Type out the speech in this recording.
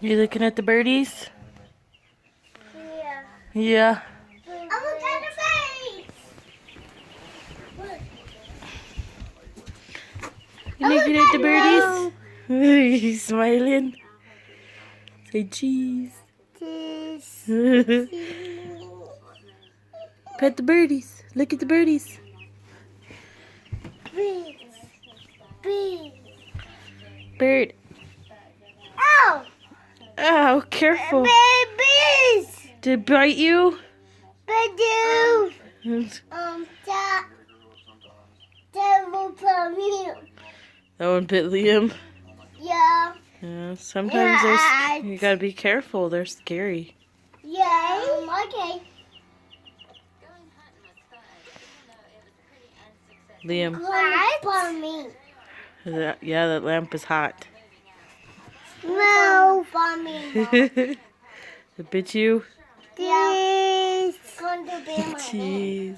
You looking at the birdies? Yeah. Yeah. I'm looking at the birds. You looking at the birdies? He's smiling. Say cheese. Cheese. Pet the birdies. Look at the birdies. Bees. Bees. Bird. Ow! Oh, careful. Babies. Did it bite you? Babies. That will put me. That one bit Liam. Yeah. Yeah, sometimes you gotta be careful. They're scary. Yeah. Okay. Liam. For me. Yeah, that lamp is hot. No. For me. It bit you? Yes. Going to be my hand. Cheese.